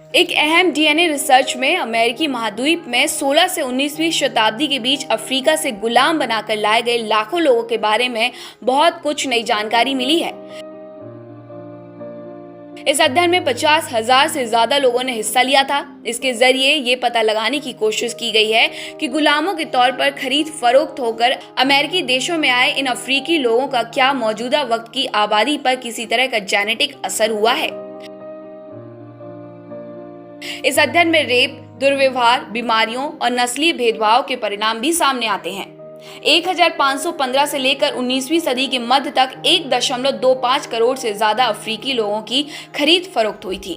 एक अहम DNA research में अमेरिकी महाद्वीप में 16 से 19वीं शताब्दी के बीच अफ्रीका से गुलाम बनाकर लाए गए लाखों लोगों के बारे में बहुत कुछ नई जानकारी मिली है। इस अध्ययन में 50,000 से ज्यादा लोगों ने हिस्सा लिया था। इसके जरिए ये पता लगाने की कोशिश की गई है कि गुलामों के तौर पर खरीद फरोख्त होकर अमेरिकी देशों में आए इन अफ्रीकी लोगों का क्या मौजूदा वक्त की आबादी पर किसी तरह का जेनेटिक असर हुआ है। इस अध्ययन में रेप, दुर्व्यवहार, बीमारियों और नस्लीय भेदभाव के परिणाम भी सामने आते हैं। 1515 से लेकर 19वीं सदी के मध्य तक 1.25 करोड़ से ज्यादा अफ्रीकी लोगों की खरीद फरोख्त हुई थी।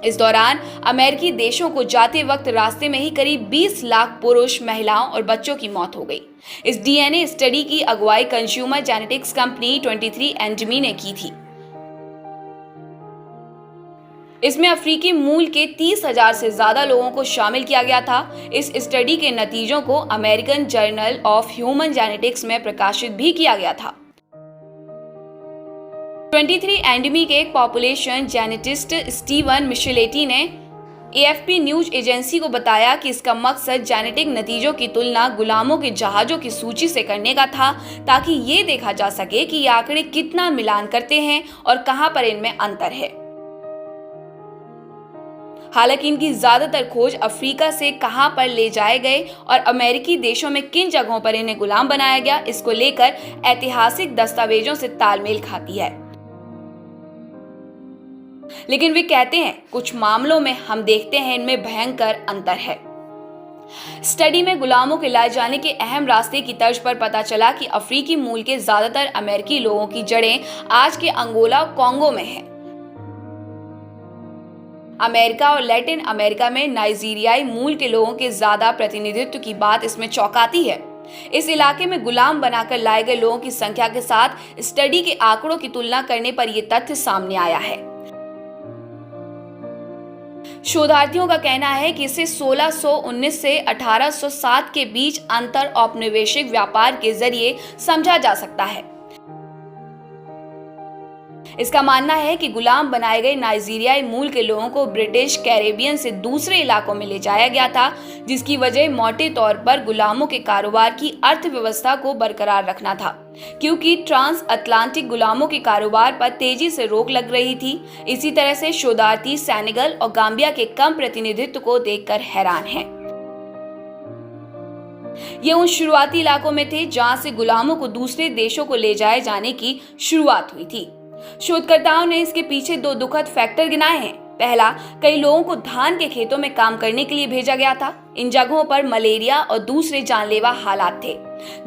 इस दौरान अमेरिकी देशों को जाते वक्त रास्ते में ही करीब 20 लाख पुरुष, महिलाओं और बच्चों की मौत हो गई। इस डीएनए स्टडी की अगुवाई कंज्यूमर जेनेटिक्स कंपनी 23andMe ने की थी। इसमें अफ्रीकी मूल के 30,000 से ज्यादा लोगों को शामिल किया गया था। इस स्टडी के नतीजों को American journal of human genetics में प्रकाशित भी किया गया था। 23andMe के एक पॉपुलेशन जेनेटिस्ट स्टीवन मिशेलेटी ने AFP न्यूज एजेंसी को बताया कि इसका मकसद जेनेटिक नतीजों की तुलना गुलामों के जहाजों की सूची से करने का था, ताकि ये देखा जा सके कि ये आंकड़े कितना मिलान करते हैं और कहां पर इनमें अंतर है। हालांकि इनकी ज्यादातर खोज अफ्रीका से कहां पर ले जाए गए और अमेरिकी देशों में किन जगहों पर इन्हें गुलाम बनाया गया, इसको लेकर ऐतिहासिक दस्तावेजों से तालमेल खाती है। लेकिन वे कहते हैं कुछ मामलों में हम देखते हैं इनमें भयंकर अंतर है। स्टडी में गुलामों के लाए जाने के अहम रास्ते की तर्ज पर पता चला कि अफ्रीकी मूल के ज्यादातर अमेरिकी लोगों की जड़ें आज के अंगोला और कॉन्गो में हैं। अमेरिका और लैटिन अमेरिका में नाइजीरियाई मूल के लोगों के ज्यादा प्रतिनिधित्व की बात इसमें चौंकाती है। इस इलाके में गुलाम बनाकर लाए गए लोगों की संख्या के साथ स्टडी के आंकड़ों की तुलना करने पर यह तथ्य सामने आया है। शोधार्थियों का कहना है कि इसे 1619 से 1807 के बीच अंतर औपनिवेशिक व्यापार के जरिए समझा जा सकता है। इसका मानना है कि गुलाम बनाए गए नाइजीरियाई मूल के लोगों को ब्रिटिश कैरेबियन से दूसरे इलाकों में ले जाया गया था, जिसकी वजह मोटे तौर पर गुलामों के कारोबार की अर्थव्यवस्था को बरकरार रखना था, क्योंकि ट्रांस अटलांटिक गुलामों के कारोबार पर तेजी से रोक लग रही थी। इसी तरह से शोधार्थी सेनेगल और गाम्बिया के कम प्रतिनिधित्व को देखकर हैरान हैं। ये उन शुरुआती इलाकों में थे जहां से गुलामों को दूसरे देशों को ले जाए जाने की शुरुआत हुई थी। शोधकर्ताओं ने इसके पीछे दो दुखद फैक्टर गिनाए हैं। पहला, कई लोगों को धान के खेतों में काम करने के लिए भेजा गया था। इन जगहों पर मलेरिया और दूसरे जानलेवा हालात थे।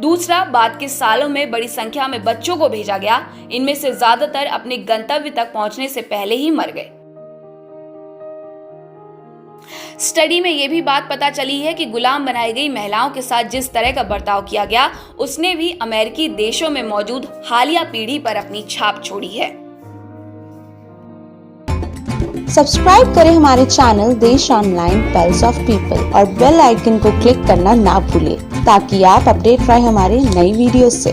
दूसरा, बाद के सालों में बड़ी संख्या में बच्चों को भेजा गया। इनमें से ज्यादातर अपने गंतव्य तक पहुंचने से पहले ही मर गए। स्टडी में यह भी बात पता चली है कि गुलाम बनाई गई महिलाओं के साथ जिस तरह का बर्ताव किया गया, उसने भी अमेरिकी देशों में मौजूद हालिया पीढ़ी पर अपनी छाप छोड़ी है। सब्सक्राइब करें हमारे चैनल देश ऑनलाइन पल्स ऑफ पीपल और बेल आइकन को क्लिक करना ना भूलें, ताकि आप अपडेट रहे हमारे नई वीडियो से।